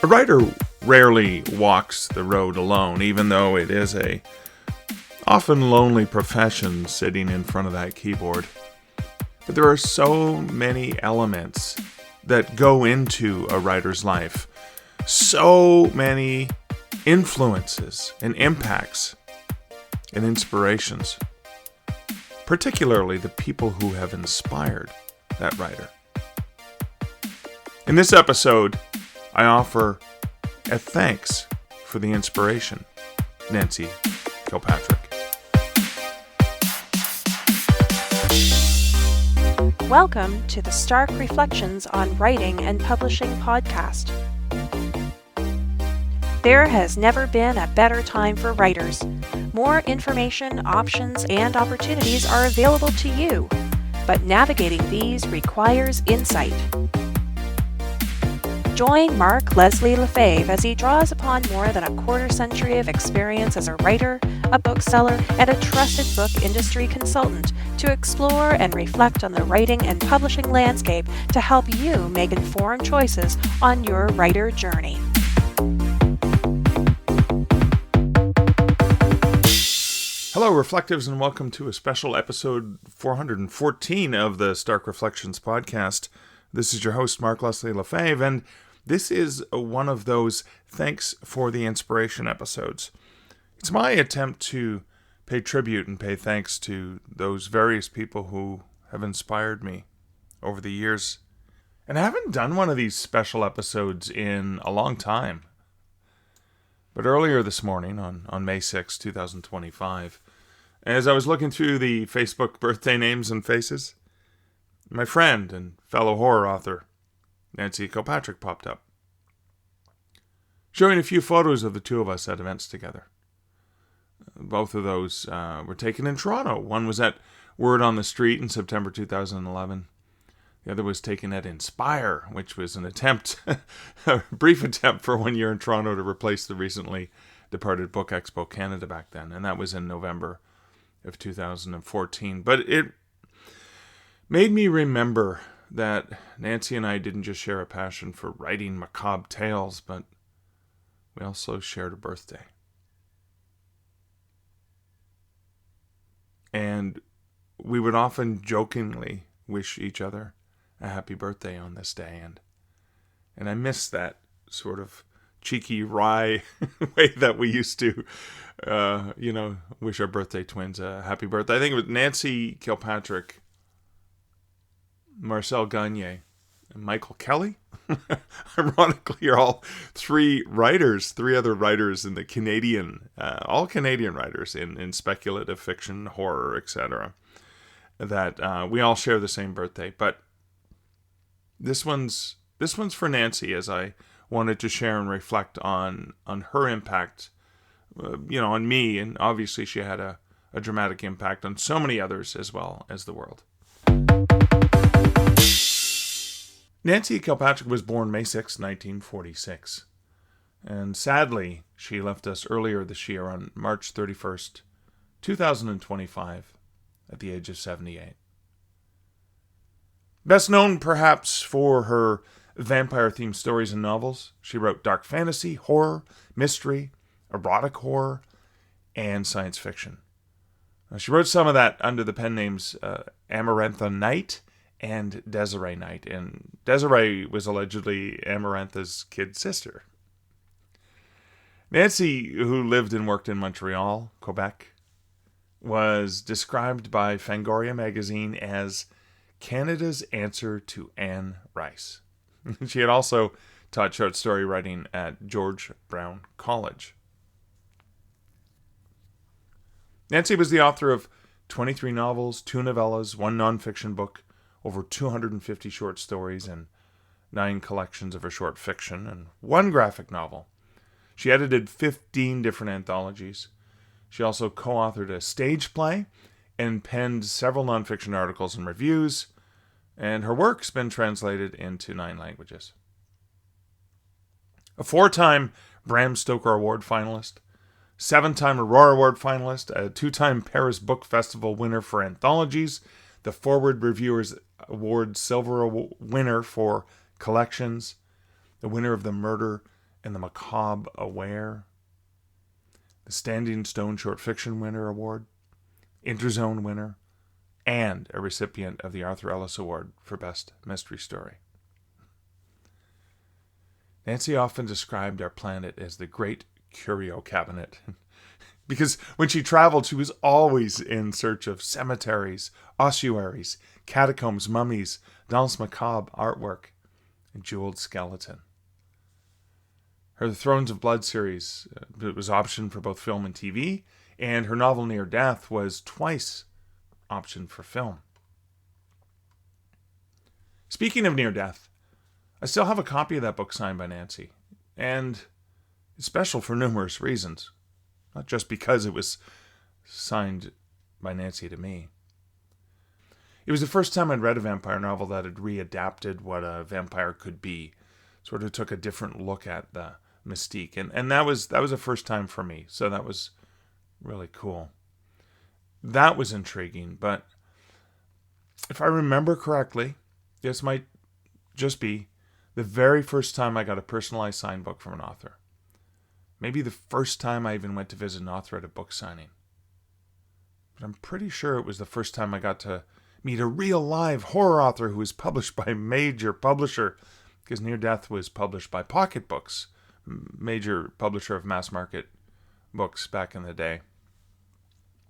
A writer rarely walks the road alone, even though it is a often lonely profession sitting in front of that keyboard. But there are so many elements that go into a writer's life. So many influences and impacts and inspirations. Particularly the people who have inspired that writer. In this episode, I offer a thanks for the inspiration, Nancy Kilpatrick. Welcome to the Stark Reflections on Writing and Publishing podcast. There has never been a better time for writers. More information, options, and opportunities are available to you, but navigating these requires insight. Join Mark Leslie Lefebvre as he draws upon more than a quarter century of experience as a writer, a bookseller, and a trusted book industry consultant to explore and reflect on the writing and publishing landscape to help you make informed choices on your writer journey. Hello, Reflectives, and welcome to a special episode 414 of the Stark Reflections podcast. This is your host, Mark Leslie Lefebvre, and this is one of those Thanks for the Inspiration episodes. It's my attempt to pay tribute and pay thanks to those various people who have inspired me over the years. And I haven't done one of these special episodes in a long time. But earlier this morning, on May 6, 2025, as I was looking through the Facebook birthday names and faces, my friend and fellow horror author, Nancy Kilpatrick, popped up, showing a few photos of the two of us at events together. Both of those were taken in Toronto. One was at Word on the Street in September 2011. The other was taken at Inspire, which was an attempt, a brief attempt for 1 year in Toronto to replace the recently departed Book Expo Canada back then. And that was in November of 2014. But it made me remember that Nancy and I didn't just share a passion for writing macabre tales, but we also shared a birthday. And we would often jokingly wish each other a happy birthday on this day. And I miss that sort of cheeky, wry way that we used to, wish our birthday twins a happy birthday. I think it was Nancy Kilpatrick, Marcel Gagne, and Michael Kelly. Ironically, are all three other writers in the Canadian, all Canadian writers in speculative fiction, horror, etc. That we all share the same birthday. But this one's for Nancy, as I wanted to share and reflect on her impact, on me, and obviously she had a dramatic impact on so many others as well as the world. Nancy Kilpatrick was born May 6, 1946, and sadly, she left us earlier this year on March 31st, 2025, at the age of 78. Best known, perhaps, for her vampire-themed stories and novels, she wrote dark fantasy, horror, mystery, erotic horror, and science fiction. She wrote some of that under the pen names Amarantha Knight and Desiree Knight, and Desiree was allegedly Amarantha's kid sister. Nancy, who lived and worked in Montreal, Quebec, was described by Fangoria magazine as Canada's answer to Anne Rice. She had also taught short story writing at George Brown College. Nancy was the author of 23 novels, 2 novellas, 1 nonfiction book, over 250 short stories, and 9 collections of her short fiction, and 1 graphic novel. She edited 15 different anthologies. She also co-authored a stage play and penned several nonfiction articles and reviews, and her work's been translated into 9 languages. A 4-time Bram Stoker Award finalist, 7-time Aurora Award finalist, a 2-time Paris Book Festival winner for anthologies, the Forward Reviewers Award Silver winner for collections, the winner of the Murder and the Macabre Aware, the Standing Stone Short Fiction Winner Award, Interzone winner, and a recipient of the Arthur Ellis Award for Best Mystery Story. Nancy often described our planet as the Great Curio Cabinet, because when she traveled, she was always in search of cemeteries, ossuaries, catacombs, mummies, danse macabre artwork, and jeweled skeleton. Her Thrones of Blood series was optioned for both film and TV, and her novel Near Death was twice optioned for film. Speaking of Near Death, I still have a copy of that book signed by Nancy, and it's special for numerous reasons, not just because it was signed by Nancy to me. It was the first time I'd read a vampire novel that had readapted what a vampire could be, sort of took a different look at the mystique, and that was the first time for me, so that was really cool. That was intriguing, but if I remember correctly, this might just be the very first time I got a personalized signed book from an author. Maybe the first time I even went to visit an author at a book signing. But I'm pretty sure it was the first time I got to meet a real live horror author who was published by a major publisher, because Near Death was published by Pocket Books, major publisher of mass market books back in the day.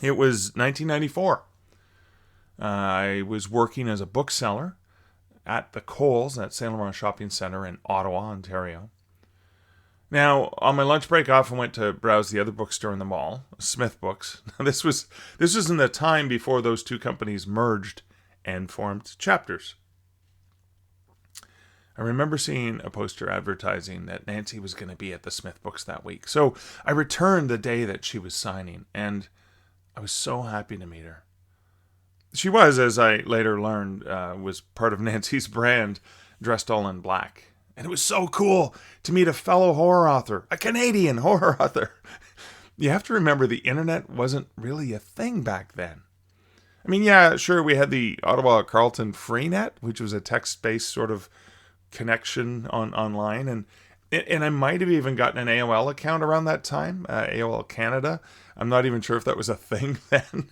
It was 1994. I was working as a bookseller at the Coles at Saint Laurent Shopping Centre in Ottawa, Ontario. Now, on my lunch break, I often went to browse the other bookstore in the mall, Smith Books. Now, this was in the time before those two companies merged and formed Chapters. I remember seeing a poster advertising that Nancy was going to be at the Smith Books that week. So I returned the day that she was signing, and I was so happy to meet her. She was, as I later learned, was part of Nancy's brand, dressed all in black. And it was so cool to meet a fellow horror author, a Canadian horror author. You have to remember the internet wasn't really a thing back then. I mean, yeah, sure, we had the Ottawa Carleton Freenet, which was a text-based sort of connection online, and I might have even gotten an AOL account around that time, AOL Canada. I'm not even sure if that was a thing then.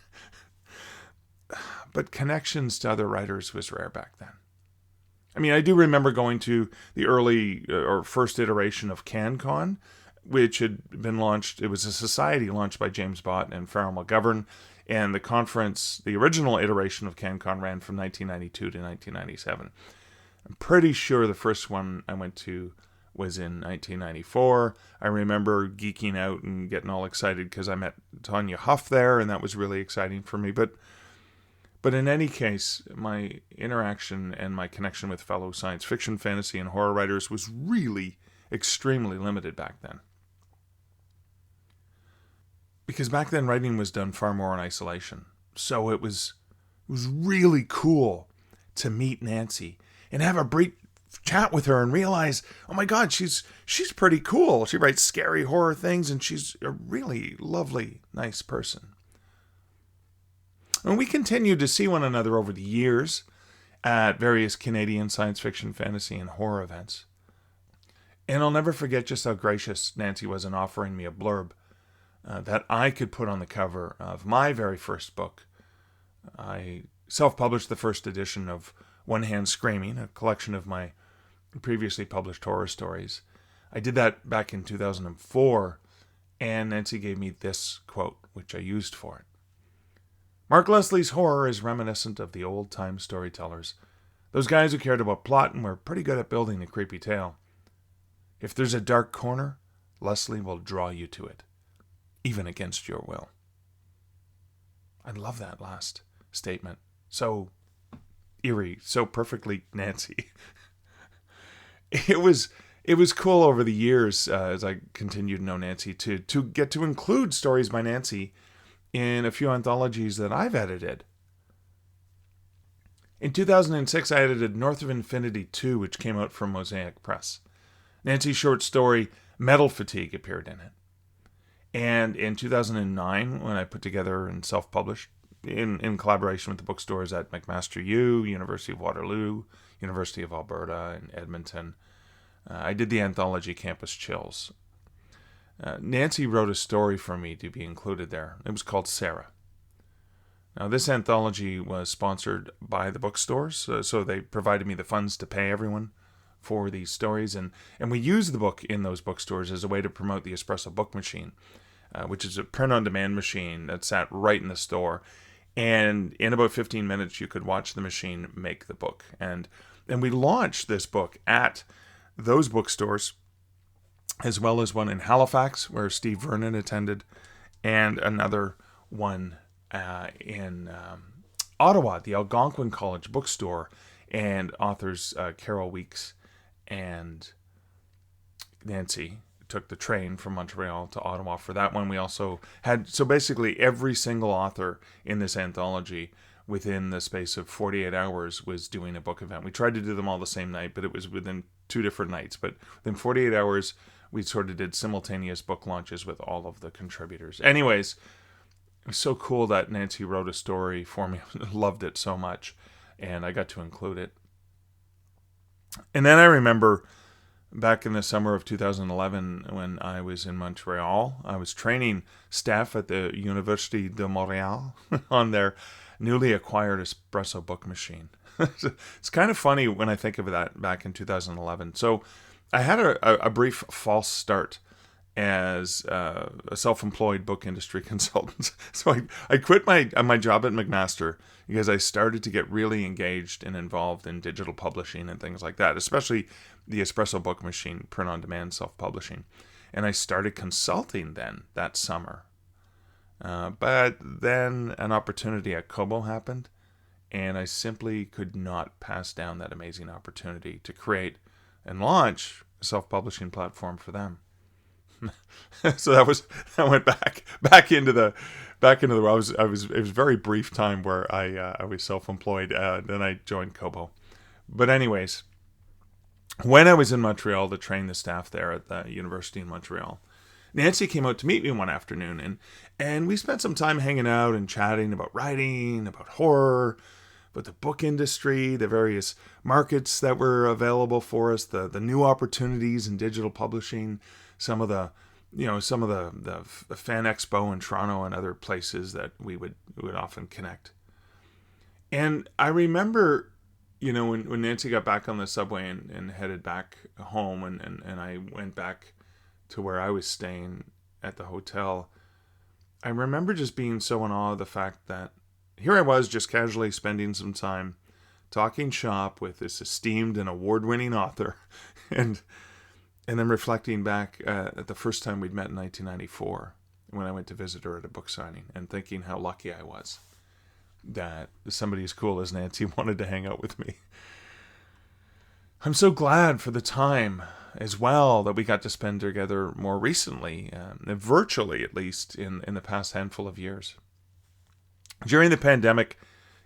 But connections to other writers was rare back then. I mean, I do remember going to the early or first iteration of CanCon, which had been launched. It was a society launched by James Bott and Farrell McGovern, and the conference, the original iteration of CanCon, ran from 1992 to 1997. I'm pretty sure the first one I went to was in 1994. I remember geeking out and getting all excited because I met Tanya Huff there, and that was really exciting for me. But in any case, my interaction and my connection with fellow science fiction, fantasy, and horror writers was really extremely limited back then. Because back then, writing was done far more in isolation. So it was really cool to meet Nancy and have a brief chat with her and realize, oh my God, she's pretty cool. She writes scary horror things, and she's a really lovely, nice person. And we continued to see one another over the years at various Canadian science fiction, fantasy, and horror events. And I'll never forget just how gracious Nancy was in offering me a blurb that I could put on the cover of my very first book. I self-published the first edition of One Hand Screaming, a collection of my previously published horror stories. I did that back in 2004, and Nancy gave me this quote, which I used for it. Mark Leslie's horror is reminiscent of the old-time storytellers, those guys who cared about plot and were pretty good at building a creepy tale. If there's a dark corner, Leslie will draw you to it, even against your will. I love that last statement. So eerie, so perfectly Nancy. It was cool over the years as I continued to know Nancy to get to include stories by Nancy in a few anthologies that I've edited. In 2006, I edited North of Infinity 2, which came out from Mosaic Press. Nancy's short story, Metal Fatigue, appeared in it. And in 2009, when I put together and self-published, in collaboration with the bookstores at McMaster U, University of Waterloo, University of Alberta, and Edmonton, I did the anthology Campus Chills. Nancy wrote a story for me to be included there. It was called Sarah. Now, this anthology was sponsored by the bookstores, so they provided me the funds to pay everyone for these stories, and we used the book in those bookstores as a way to promote the Espresso Book Machine, which is a print-on-demand machine that sat right in the store, and in about 15 minutes you could watch the machine make the book. And we launched this book at those bookstores, as well as one in Halifax, where Steve Vernon attended, and another one in Ottawa, the Algonquin College bookstore, and authors Carol Weeks and Nancy took the train from Montreal to Ottawa for that one. We also had, so basically every single author in this anthology within the space of 48 hours was doing a book event. We tried to do them all the same night, but it was within 2 different nights. But within 48 hours, we sort of did simultaneous book launches with all of the contributors. Anyways, it was so cool that Nancy wrote a story for me. I loved it so much, and I got to include it. And then I remember back in the summer of 2011, when I was in Montreal, I was training staff at the Université de Montréal on their newly acquired espresso book machine. It's kind of funny when I think of that back in 2011. So I had a brief false start as a self-employed book industry consultant. So I quit my job at McMaster because I started to get really engaged and involved in digital publishing and things like that, especially the Espresso Book Machine, print-on-demand self-publishing. And I started consulting then that summer. But then an opportunity at Kobo happened, and I simply could not pass down that amazing opportunity to create and launch a self-publishing platform for them. So I went back into the world. It was a very brief time where I was self-employed. Then I joined Kobo. But anyways, when I was in Montreal to train the staff there at the University in Montreal, Nancy came out to meet me one afternoon, and we spent some time hanging out and chatting about writing, about horror, about the book industry, the various markets that were available for us, the new opportunities in digital publishing, some of the Fan Expo in Toronto and other places that we would often connect. And I remember, when Nancy got back on the subway and headed back home, and I went back to where I was staying at the hotel, I remember just being so in awe of the fact that here I was just casually spending some time talking shop with this esteemed and award-winning author, and then reflecting back at the first time we'd met in 1994 when I went to visit her at a book signing, and thinking how lucky I was that somebody as cool as Nancy wanted to hang out with me. I'm so glad for the time as well that we got to spend together more recently, virtually at least, in the past handful of years. During the pandemic,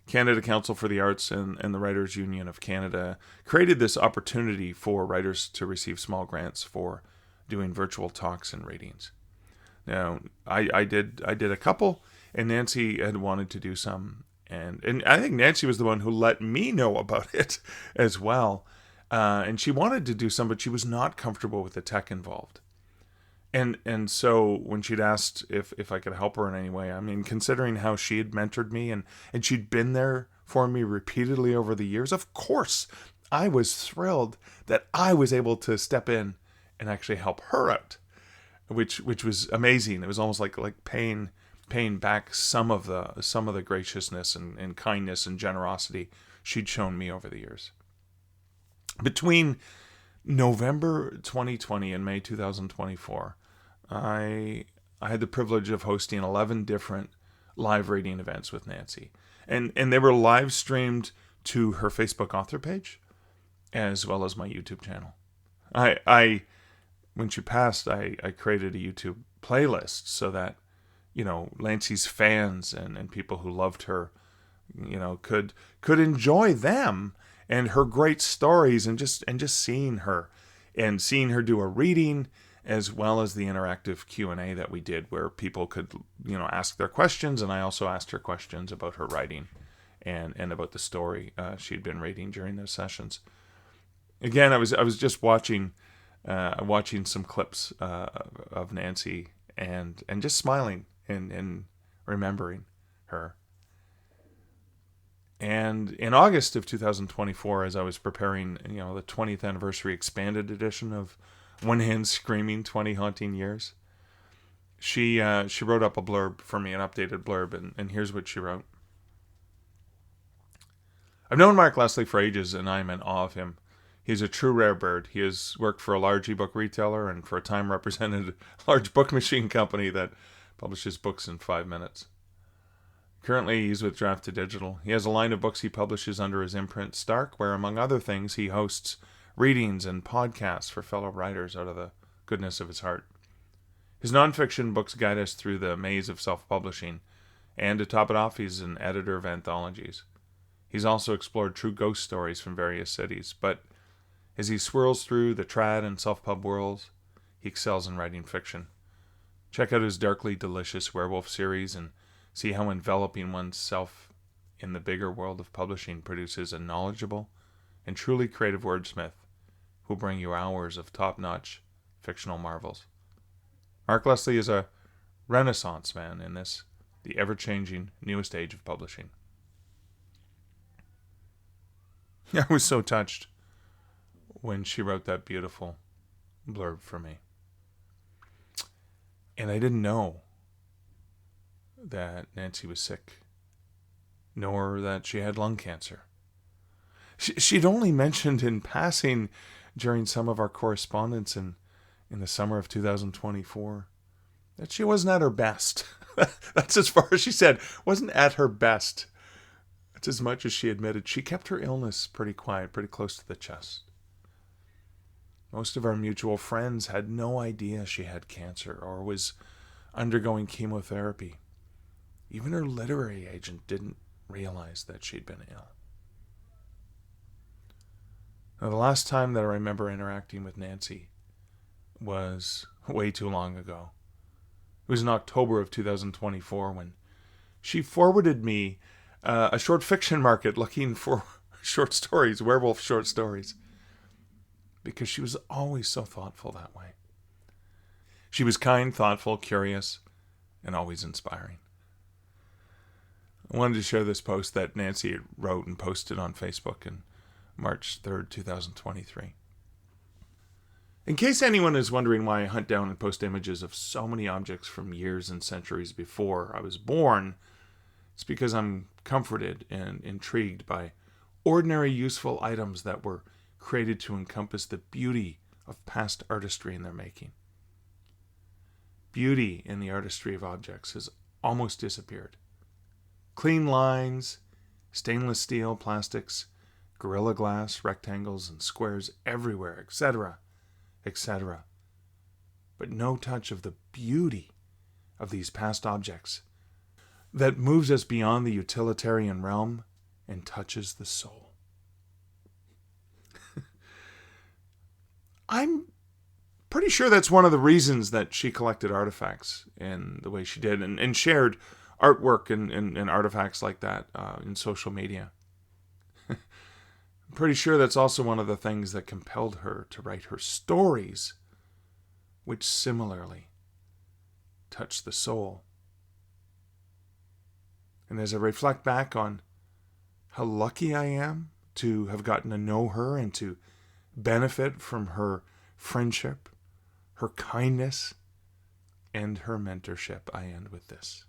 Canada Council for the Arts and the Writers Union of Canada created this opportunity for writers to receive small grants for doing virtual talks and readings. Now, I did a couple, and Nancy had wanted to do some, and I think Nancy was the one who let me know about it as well. And she wanted to do some, but she was not comfortable with the tech involved. And so when she'd asked if I could help her in any way, I mean, considering how she had mentored me and she'd been there for me repeatedly over the years, of course, I was thrilled that I was able to step in and actually help her out, which was amazing. It was almost like paying back some of the graciousness and kindness and generosity she'd shown me over the years. Between November 2020 and May 2024, I had the privilege of hosting 11 different live reading events with Nancy. And they were live streamed to her Facebook author page, as well as my YouTube channel. When she passed, I created a YouTube playlist so that, Nancy's fans and people who loved her, could enjoy them and her great stories, and just seeing her do a reading, as well as the interactive Q&A that we did, where people could ask their questions, and I also asked her questions about her writing and about the story she'd been reading during those sessions. Again, I was just watching watching some clips of Nancy and just smiling and remembering her. And in August of 2024, as I was preparing, the 20th anniversary expanded edition of One Hand Screaming 20 Haunting Years, she wrote up a blurb for me, an updated blurb, and here's what she wrote. I've known Mark Leslie for ages, and I am in awe of him. He is a true rare bird. He has worked for a large ebook retailer and for a time represented a large book machine company that publishes books in 5 minutes. Currently, he's with Draft to Digital. He has a line of books he publishes under his imprint, Stark, where, among other things, he hosts readings and podcasts for fellow writers out of the goodness of his heart. His nonfiction books guide us through the maze of self-publishing, and to top it off, he's an editor of anthologies. He's also explored true ghost stories from various cities, but as he swirls through the trad and self-pub worlds, he excels in writing fiction. Check out his darkly delicious werewolf series and see how enveloping oneself in the bigger world of publishing produces a knowledgeable and truly creative wordsmith who will bring you hours of top-notch fictional marvels. Mark Leslie is a renaissance man in this, the ever-changing, newest age of publishing. I was so touched when she wrote that beautiful blurb for me. And I didn't know that Nancy was sick, nor that she had lung cancer. She'd only mentioned in passing during some of our correspondence in the summer of 2024 that she wasn't at her best. That's as far as she said, wasn't at her best. That's as much as she admitted. She kept her illness pretty quiet, pretty close to the chest. Most of our mutual friends had no idea she had cancer or was undergoing chemotherapy. Even her literary agent didn't realize that she'd been ill. Now, the last time that I remember interacting with Nancy was way too long ago. It was in October of 2024 when she forwarded me a short fiction market looking for short stories, werewolf short stories, because she was always so thoughtful that way. She was kind, thoughtful, curious, and always inspiring. I wanted to share this post that Nancy wrote and posted on Facebook on March 3rd, 2023. In case anyone is wondering why I hunt down and post images of so many objects from years and centuries before I was born, it's because I'm comforted and intrigued by ordinary useful items that were created to encompass the beauty of past artistry in their making. Beauty in the artistry of objects has almost disappeared. Clean lines, stainless steel, plastics, Gorilla Glass, rectangles, and squares everywhere, etc., etc. But no touch of the beauty of these past objects that moves us beyond the utilitarian realm and touches the soul. I'm pretty sure that's one of the reasons that she collected artifacts in the way she did and shared artwork and artifacts like that in social media. I'm pretty sure that's also one of the things that compelled her to write her stories, which similarly touch the soul. And as I reflect back on how lucky I am to have gotten to know her and to benefit from her friendship, her kindness, and her mentorship, I end with this.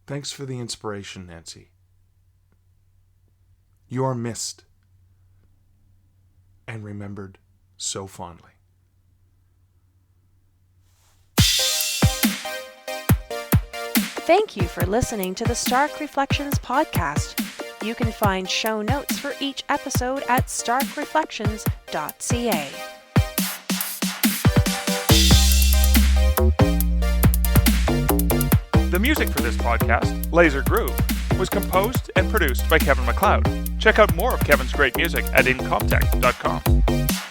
Thanks for the inspiration, Nancy. You are missed and remembered so fondly. Thank you for listening to the Stark Reflections podcast. You can find show notes for each episode at starkreflections.ca. The music for this podcast, Laser Groove, was composed and produced by Kevin MacLeod. Check out more of Kevin's great music at incomptech.com.